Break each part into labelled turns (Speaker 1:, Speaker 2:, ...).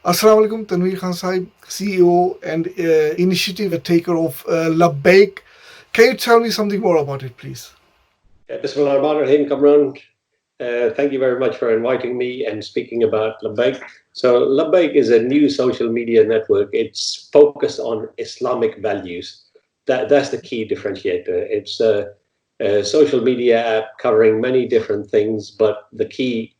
Speaker 1: Assalamu alaikum, Tanweer Khan Sahib, CEO and initiative taker of LABAYK. Can you tell me something more about it, please?
Speaker 2: Bismillahirrahmanirrahim, Kamran. Thank you very much for inviting me and speaking about LABAYK. So LABAYK is a new social media network. It's focused on Islamic values. That's the key differentiator. It's a social media app covering many different things, but the key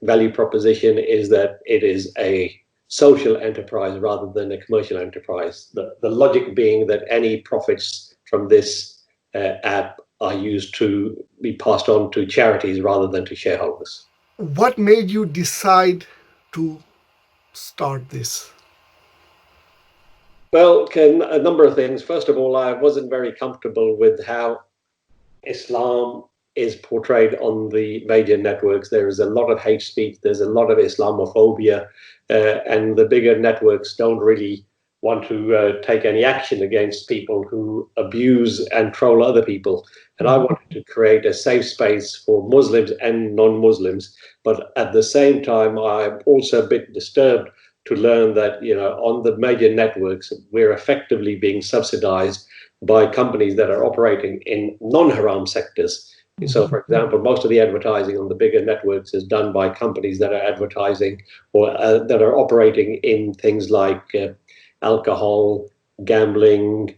Speaker 2: value proposition is that it is a social enterprise rather than a commercial enterprise. The logic being that any profits from this app are used to be passed on to charities rather than to shareholders.
Speaker 1: What made you decide to start this?
Speaker 2: Well, Ken, a number of things. First of all, I wasn't very comfortable with how Islam is portrayed on the major networks. There is a lot of hate speech, there's a lot of Islamophobia, and the bigger networks don't really want to take any action against people who abuse and troll other people. And I wanted to create a safe space for Muslims and non-Muslims. But at the same time, I'm also a bit disturbed to learn that, on the major networks, we're effectively being subsidized by companies that are operating in non-haram sectors. So, for example, most of the advertising on the bigger networks is done by companies that are advertising or that are operating in things like alcohol, gambling,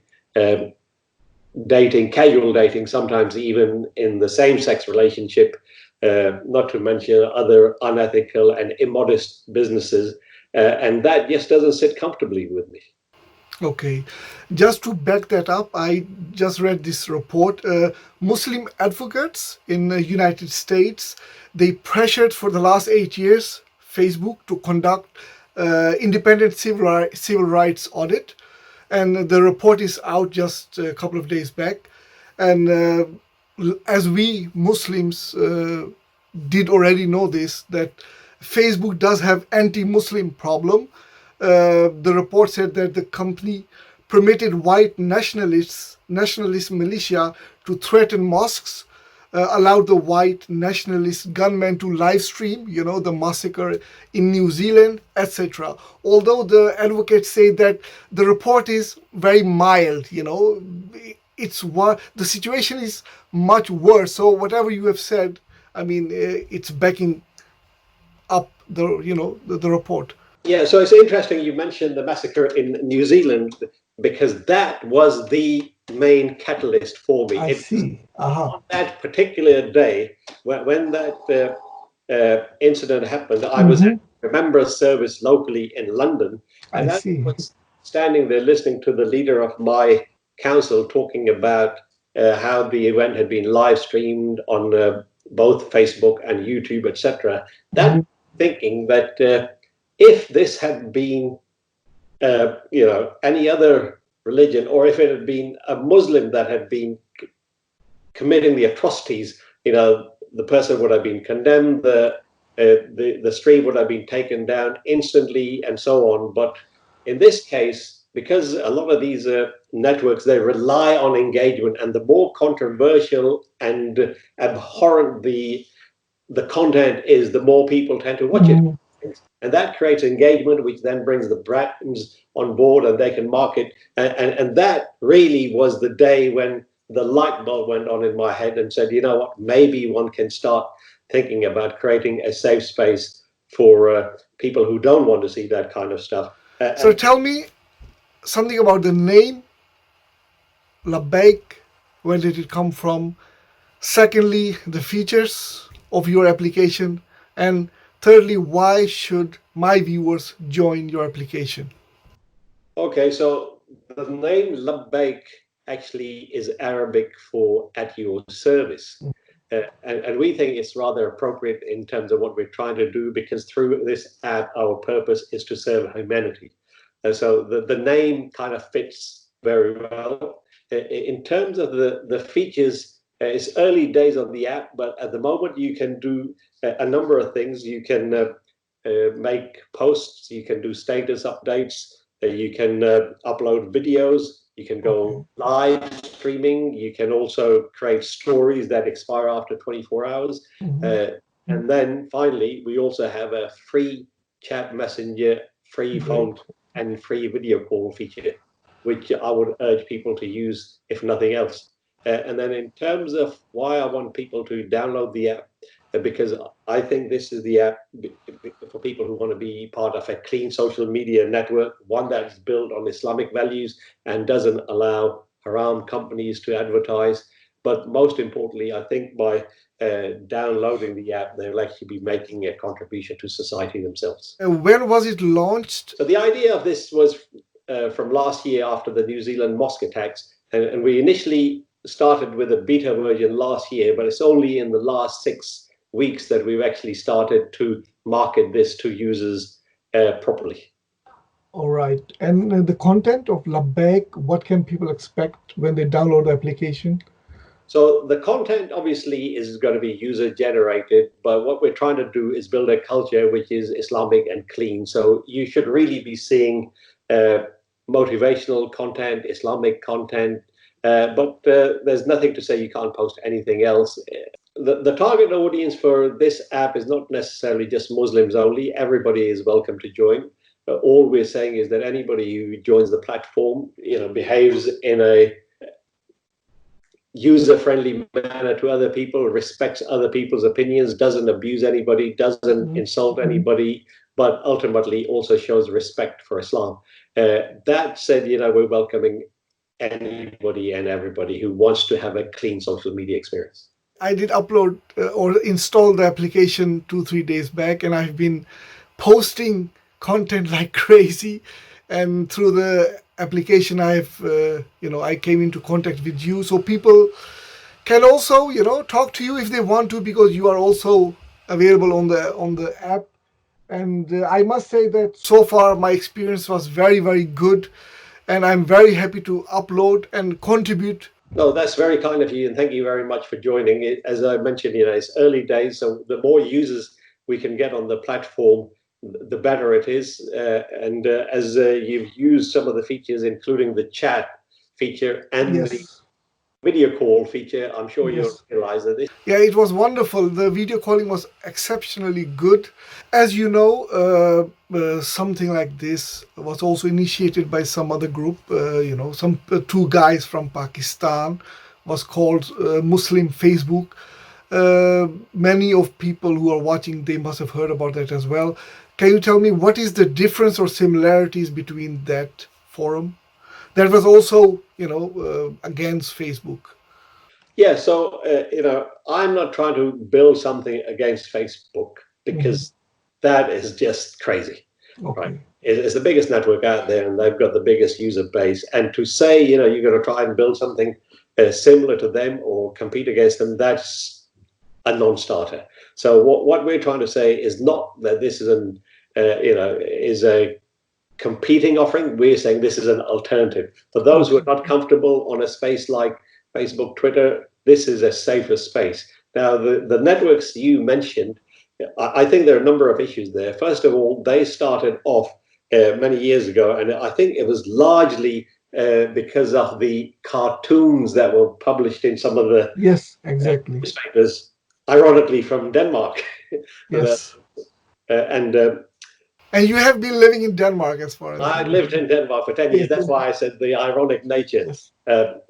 Speaker 2: dating, casual dating, sometimes even in the same-sex relationship, not to mention other unethical and immodest businesses. And that just doesn't sit comfortably with me.
Speaker 1: Okay, just to back that up, I just read this report. Muslim advocates in the United States, they pressured for the last 8 years Facebook to conduct independent civil rights audit, and the report is out just a couple of days back. And as we Muslims did already know this, that Facebook does have anti-Muslim problem. The report said that the company permitted white nationalist militia to threaten mosques, allowed the white nationalist gunmen to live stream, the massacre in New Zealand, etc. Although the advocates say that the report is very mild, the situation is much worse. So whatever you have said, I mean, it's backing up the report.
Speaker 2: Yeah, so it's interesting you mentioned the massacre in New Zealand because that was the main catalyst for me.
Speaker 1: I see.
Speaker 2: On that particular day, when that incident happened, I was at a member service locally in London, and I was standing there listening to the leader of my council talking about how the event had been live streamed on both Facebook and YouTube, etc. That thinking that if this had been, any other religion, or if it had been a Muslim that had been committing the atrocities, the person would have been condemned, the stream would have been taken down instantly, and so on. But in this case, because a lot of these networks, they rely on engagement, and the more controversial and abhorrent the content is, the more people tend to watch it. And that creates engagement, which then brings the brands on board and they can market. And that really was the day when the light bulb went on in my head and said, you know what, maybe one can start thinking about creating a safe space for people who don't want to see that kind of stuff.
Speaker 1: So tell me something about the name, LABAYK. Where did it come from? Secondly, the features of your application. And thirdly, why should my viewers join your application?
Speaker 2: Okay, so the name LABAYK actually is Arabic for at your service. And we think it's rather appropriate in terms of what we're trying to do, because through this app, our purpose is to serve humanity. And so the name kind of fits very well. In terms of the features, it's early days on the app, but at the moment you can do a number of things. You can make posts, you can do status updates, you can upload videos, you can go live streaming, you can also create stories that expire after 24 hours. And then finally, we also have a free chat messenger, free phone,
Speaker 1: Great.
Speaker 2: and free video call feature, which I would urge people to use if nothing else. And then in terms of why I want people to download the app, because I think this is the app for people who want to be part of a clean social media network, one that's built on Islamic values and doesn't allow haram companies to advertise. But most importantly, I think by downloading the app, they'll actually be making a contribution to society themselves.
Speaker 1: When was it launched?
Speaker 2: So the idea of this was from last year after the New Zealand mosque attacks, and we initially started with a beta version last year, but it's only in the last 6 weeks that we've actually started to market this to users properly.
Speaker 1: All right. And the content of LABAYK, what can people expect when they download the application?
Speaker 2: So the content obviously is going to be user generated, but what we're trying to do is build a culture which is Islamic and clean. So you should really be seeing motivational content, Islamic content, but there's nothing to say you can't post anything else. The target audience for this app is not necessarily just Muslims only. Everybody is welcome to join. All we're saying is that anybody who joins the platform, behaves in a user-friendly manner to other people, respects other people's opinions, doesn't abuse anybody, doesn't insult anybody, but ultimately also shows respect for Islam. That said, we're welcoming anybody and everybody who wants to have a clean social media experience. I did upload or install the application 2-3 days back, and I've been posting content like crazy. And through the application, I came into contact with you, so people can also, talk to you if they want to, because you are also available on the app. And I must say that so far my experience was very, very good, and I'm very happy to upload and contribute. No, that's very kind of you, and thank you very much for joining. As I mentioned, it's early days, so the more users we can get on the platform, the better it is. And as you've used some of the features, including the chat feature and the video call feature, I'm sure you'll realize that this. Yeah, it was wonderful. The video calling was exceptionally good. As you know, something like this was also initiated by some other group. Some two guys from Pakistan, was called Muslim Facebook. Many of people who are watching, they must have heard about that as well. Can you tell me what is the difference or similarities between that forum? That was also, against Facebook. Yeah, so I'm not trying to build something against Facebook, because that is just crazy, right? It's the biggest network out there, and they've got the biggest user base. And to say, you're going to try and build something similar to them or compete against them, that's a non-starter. So what we're trying to say is not that this is a competing offering. We're saying this is an alternative. For those who are not comfortable on a space like Facebook, Twitter, this is a safer space. Now, the networks you mentioned, I think there are a number of issues there. First of all, they started off many years ago, and I think it was largely because of the cartoons that were published in some of the newspapers, ironically from Denmark. Yes. And you have been living in Denmark, as far as I lived in Denmark for 10 years. That's why I said the ironic nature. Yes. And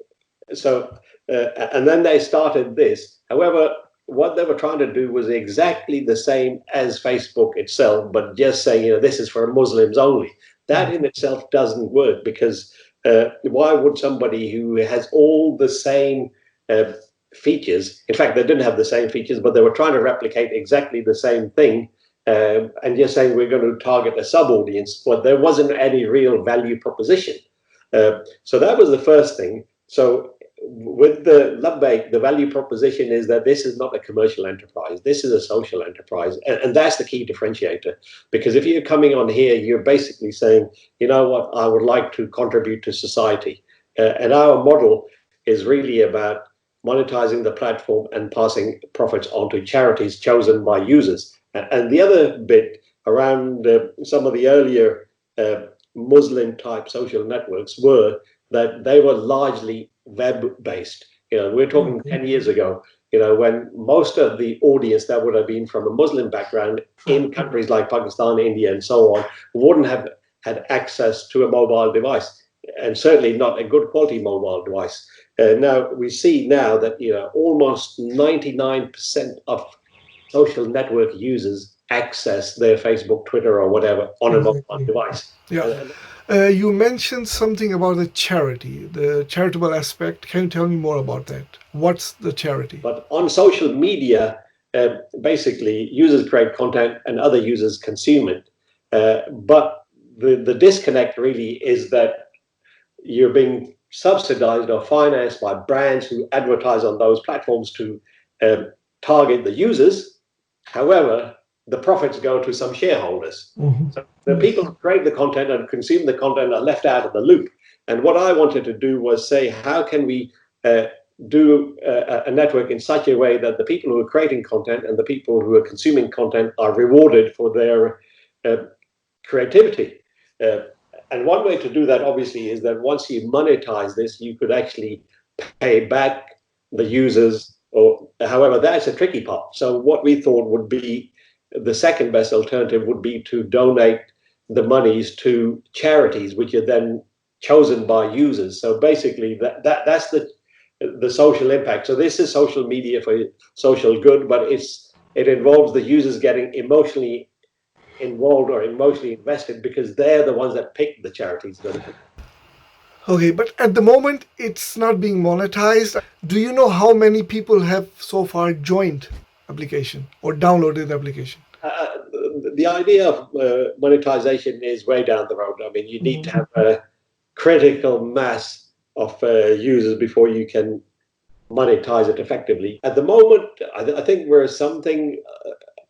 Speaker 2: then they started this. However, what they were trying to do was exactly the same as Facebook itself, but just saying, this is for Muslims only. That in itself doesn't work, because why would somebody who has all the same features, in fact, they didn't have the same features, but they were trying to replicate exactly the same thing, and just saying we're going to target a sub-audience, but there wasn't any real value proposition. So that was the first thing. So with the LABAYK, the value proposition is that this is not a commercial enterprise. This is a social enterprise. And that's the key differentiator. Because if you're coming on here, you're basically saying, you know what, I would like to contribute to society. And our model is really about monetizing the platform and passing profits on to charities chosen by users. And the other bit around some of the earlier Muslim type social networks were that they were largely web based. We're talking 10 years ago. when most of the audience that would have been from a Muslim background in countries like Pakistan, India, and so on, wouldn't have had access to a mobile device, and certainly not a good quality mobile device. Now we see now that almost 99% of social network users access their Facebook, Twitter, or whatever on a mobile device.
Speaker 1: Yeah. You mentioned something about the charity, the charitable aspect. Can you tell me more about that? What's the charity?
Speaker 2: But on social media, basically, users create content and other users consume it. But the disconnect really is that you're being subsidized or financed by brands who advertise on those platforms to target the users. However, the profits go to some shareholders. So the people who create the content and consume the content are left out of the loop. And what I wanted to do was say, how can we do a network in such a way that the people who are creating content and the people who are consuming content are rewarded for their creativity? And one way to do that, obviously, is that once you monetize this, you could actually pay back the users. Or, however, that's a tricky part. So what we thought would be the second best alternative would be to donate the monies to charities, which are then chosen by users. So basically, that's the social impact. So this is social media for social good, but it involves the users getting emotionally involved or emotionally invested because they're the ones that pick the charities.
Speaker 1: Okay, but at the moment it's not being monetized. Do you know how many people have so far joined application or downloaded the application?
Speaker 2: The idea of monetization is way down the road. I mean, you need to have a critical mass of users before you can monetize it effectively. At the moment, I think we're something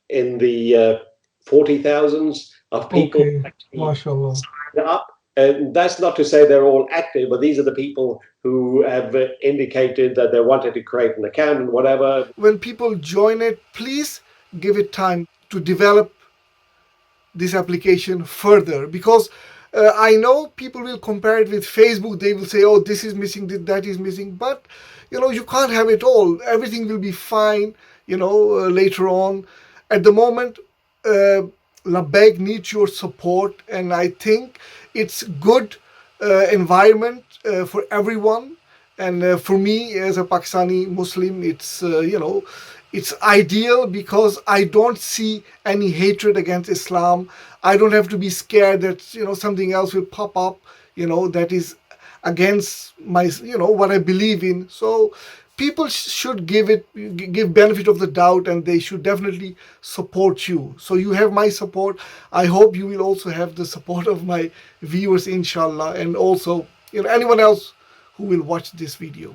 Speaker 2: in the 40,000s of people actually signed up. And that's not to say they're all active, but these are the people who have indicated that they wanted to create an account and whatever.
Speaker 1: When people join it, please give it time to develop this application further, because I know people will compare it with Facebook. They will say, oh, this is missing, that is missing, but you can't have it all. Everything will be fine later on. At the moment, LABAYK needs your support, and I think it's good environment for everyone. And for me as a Pakistani Muslim, it's ideal because I don't see any hatred against Islam. I don't have to be scared that something else will pop up that is against my what I believe in. So people should give benefit of the doubt, and they should definitely support you. So you have my support. I hope you will also have the support of my viewers, inshallah, and also anyone else who will watch this video.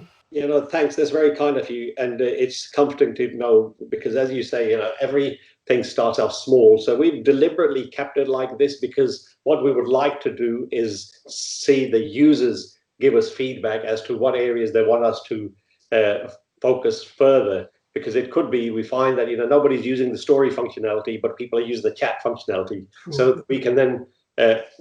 Speaker 2: Thanks. That's very kind of you, and it's comforting to know because, as you say, everything starts off small. So we've deliberately kept it like this because what we would like to do is see the users give us feedback as to what areas they want us to focus further. Because it could be we find that nobody's using the story functionality, but people are using the chat functionality, so we can then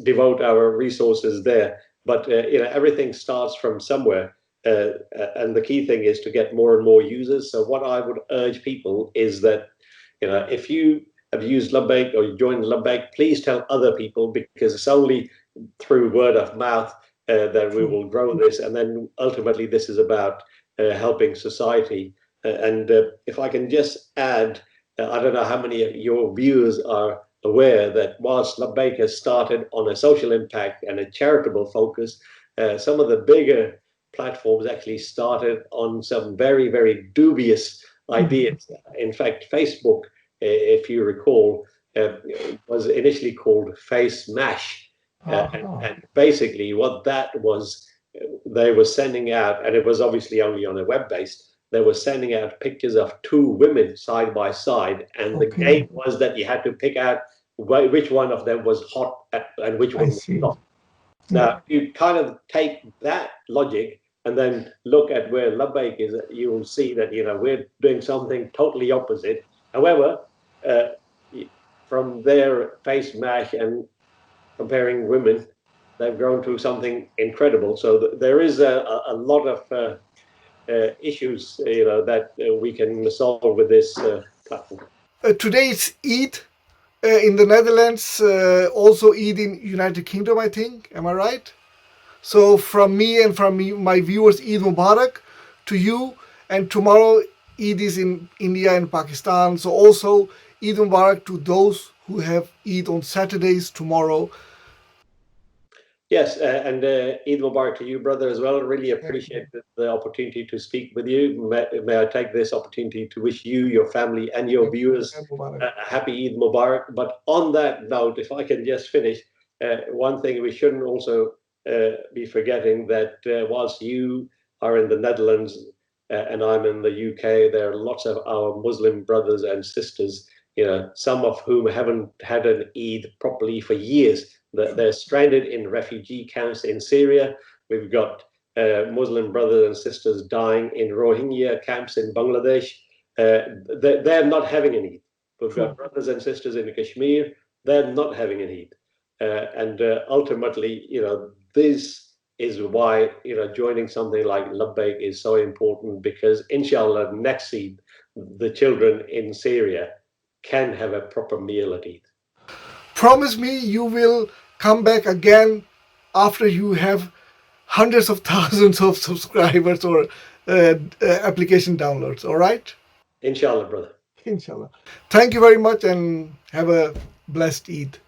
Speaker 2: devote our resources there. But everything starts from somewhere. And the key thing is to get more and more users. So what I would urge people is that, if you have used LABAYK or you joined LABAYK, please tell other people, because it's only through word of mouth that we will grow this. And then ultimately this is about helping society. And if I can just add, I don't know how many of your viewers are aware that whilst LABAYK has started on a social impact and a charitable focus, some of the bigger platforms actually started on some very, very dubious ideas. In fact, Facebook, if you recall, was initially called Face Mash. And basically what that was, they were sending out, and it was obviously only on a web-based, they were sending out pictures of two women side by side. And the game was that you had to pick out which one of them was hot and which one was not. Now, you kind of take that logic and then look at where LABAYK is, you will see that we're doing something totally opposite. However, from their face mash and comparing women, they've grown to something incredible. So there is a lot of issues, that we can solve with this platform.
Speaker 1: Today it's Eid in the Netherlands, also Eid in United Kingdom, I think. Am I right? So from me and from my viewers, Eid Mubarak to you. And tomorrow Eid is in India and Pakistan. So also Eid Mubarak to those who have Eid on Saturdays tomorrow.
Speaker 2: Yes, and Eid Mubarak to you, brother, as well. Really
Speaker 1: Thank you.
Speaker 2: appreciate the opportunity to speak with you. May I take this opportunity to wish you, your family, and your
Speaker 1: Thank you.
Speaker 2: viewers
Speaker 1: Eid Mubarak.
Speaker 2: a happy Eid Mubarak. But on that note, if I can just finish, one thing we shouldn't also be forgetting that whilst you are in the Netherlands and I'm in the UK, there are lots of our Muslim brothers and sisters, some of whom haven't had an Eid properly for years. They're stranded in refugee camps in Syria. We've got Muslim brothers and sisters dying in Rohingya camps in Bangladesh. They're not having an Eid. We've got brothers and sisters in Kashmir. They're not having an Eid. And ultimately, this is why, joining something like LABAYK is so important, because inshallah, next Eid, the children in Syria can have a proper meal at Eid.
Speaker 1: Promise me you will come back again after you have hundreds of thousands of subscribers or application downloads. All right?
Speaker 2: Inshallah, brother.
Speaker 1: Inshallah. Thank you very much and have a blessed Eid.